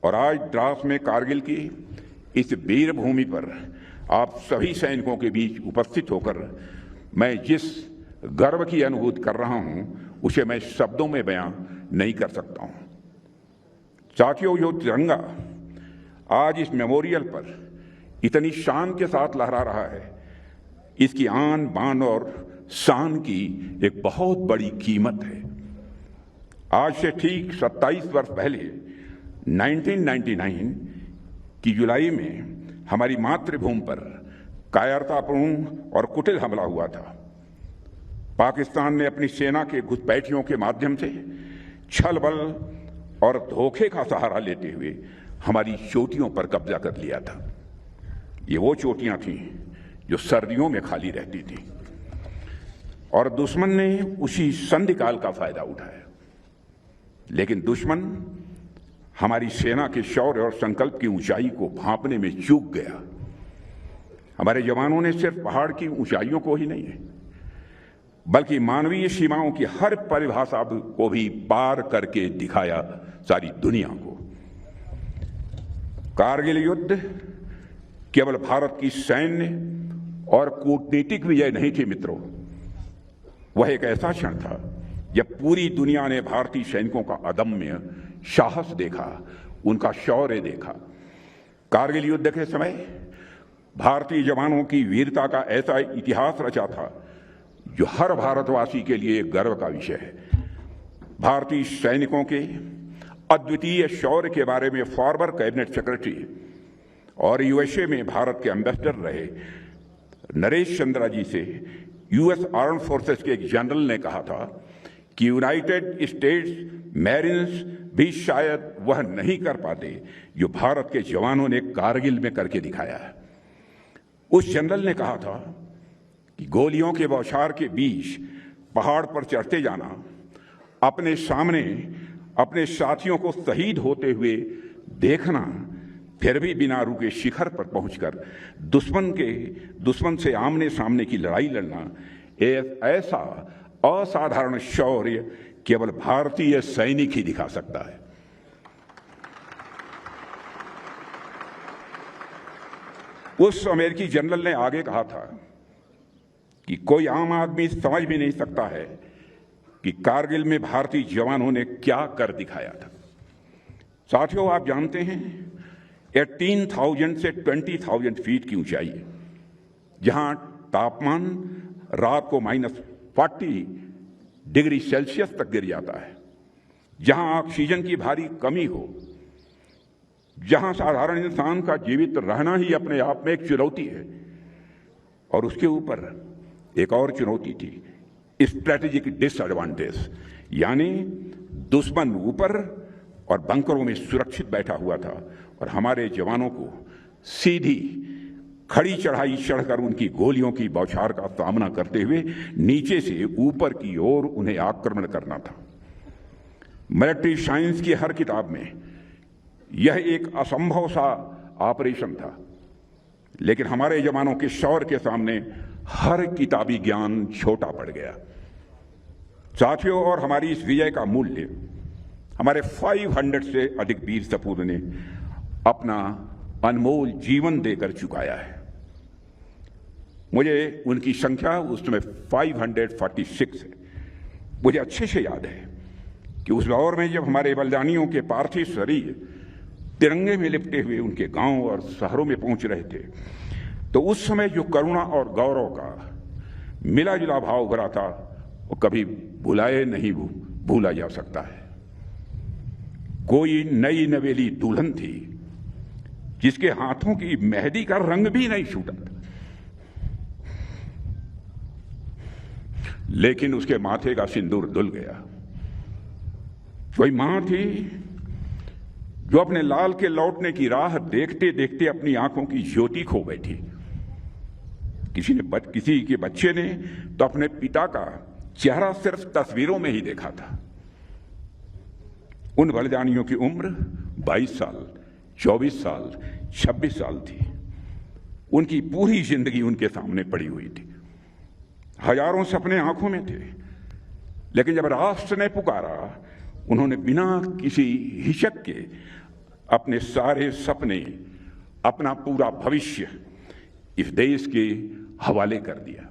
और आज द्रास में कारगिल की इस वीर भूमि पर आप सभी सैनिकों के बीच उपस्थित होकर मैं जिस गर्व की अनुभूति कर रहा हूं उसे मैं शब्दों में बयां नहीं कर सकता हूं। साथियों, जो तिरंगा आज इस मेमोरियल पर इतनी शान के साथ लहरा रहा है, इसकी आन बान और शान की एक बहुत बड़ी कीमत है। आज से ठीक 27 वर्ष पहले 1999 की जुलाई में हमारी मातृभूमि पर कायरतापूर्ण और कुटिल हमला हुआ था। पाकिस्तान ने अपनी सेना के घुसपैठियों के माध्यम से छल बल और धोखे का सहारा लेते हुए हमारी चोटियों पर कब्जा कर लिया था। ये वो चोटियां थीं जो सर्दियों में खाली रहती थी और दुश्मन ने उसी संधिकाल का फायदा उठाया। लेकिन दुश्मन हमारी सेना के शौर्य और संकल्प की ऊंचाई को भांपने में चूक गया। हमारे जवानों ने सिर्फ पहाड़ की ऊंचाइयों को ही नहीं बल्कि मानवीय सीमाओं की हर परिभाषा को भी पार करके दिखाया सारी दुनिया को। कारगिल युद्ध केवल भारत की सैन्य और कूटनीतिक विजय नहीं थी मित्रों, वह एक ऐसा क्षण था जब पूरी दुनिया ने भारतीय सैनिकों का अदम्य साहस देखा, उनका शौर्य देखा। कारगिल युद्ध के समय भारतीय जवानों की वीरता का ऐसा इतिहास रचा था जो हर भारतवासी के लिए गर्व का विषय है। भारतीय सैनिकों के अद्वितीय शौर्य के बारे में फॉर्मर कैबिनेट सेक्रेटरी और यूएसए में भारत के एम्बेसडर रहे नरेश चंद्रा जी से यूएस आर्म फोर्सेस के एक जनरल ने कहा था कि यूनाइटेड स्टेट्स मैरिन्स भी शायद वह नहीं कर पाते जो भारत के जवानों ने कारगिल में करके दिखाया है। उस जनरल ने कहा था कि गोलियों के बौछार के बीच पहाड़ पर चढ़ते जाना, अपने सामने अपने साथियों को शहीद होते हुए देखना, फिर भी बिना रुके शिखर पर पहुंचकर दुश्मन से आमने सामने की लड़ाई लड़ना, ऐसा असाधारण शौर्य केवल भारतीय सैनिक ही दिखा सकता है। उस अमेरिकी जनरल ने आगे कहा था कि कोई आम आदमी समझ भी नहीं सकता है कि कारगिल में भारतीय जवानों ने क्या कर दिखाया था। साथियों, आप जानते हैं 18,000 से 20,000 फीट की ऊंचाई है, जहां तापमान रात को -40 डिग्री सेल्सियस तक गिर जाता है, जहां ऑक्सीजन की भारी कमी हो, जहां साधारण इंसान का जीवित रहना ही अपने आप में एक चुनौती है। और उसके ऊपर एक और चुनौती थी, स्ट्रेटेजिक डिसएडवांटेज, यानी दुश्मन ऊपर और बंकरों में सुरक्षित बैठा हुआ था और हमारे जवानों को सीधी खड़ी चढ़ाई चढ़कर उनकी गोलियों की बौछार का सामना करते हुए नीचे से ऊपर की ओर उन्हें आक्रमण करना था। मिलिट्री साइंस की हर किताब में यह एक असंभव सा ऑपरेशन था, लेकिन हमारे जवानों के शौर्य के सामने हर किताबी ज्ञान छोटा पड़ गया। साथियों, और हमारी इस विजय का मूल्य हमारे 500 से अधिक वीर सपूत ने अपना अनमोल जीवन देकर चुकाया है। मुझे उनकी संख्या उस समय 546 है। मुझे अच्छे से याद है कि उस दौर में जब हमारे बलिदानियों के पार्थिव शरीर तिरंगे में लिपटे हुए उनके गांव और शहरों में पहुंच रहे थे, तो उस समय जो करुणा और गौरव का मिला जुला भाव भरा था, वो कभी भुलाए नहीं भूला जा सकता है। कोई नई नवेली दुल्हन थी जिसके हाथों की मेहंदी का रंग भी नहीं छूटा था, लेकिन उसके माथे का सिंदूर धुल गया। कोई मां थी जो अपने लाल के लौटने की राह देखते देखते अपनी आंखों की ज्योति खो बैठी। किसी के बच्चे ने तो अपने पिता का चेहरा सिर्फ तस्वीरों में ही देखा था। उन बलिदानियों की उम्र 22 साल, 24 साल, 26 साल थी। उनकी पूरी जिंदगी उनके सामने पड़ी हुई थी। हजारों सपने आंखों में थे, लेकिन जब राष्ट्र ने पुकारा, उन्होंने बिना किसी हिचक के अपने सारे सपने, अपना पूरा भविष्य इस देश के हवाले कर दिया।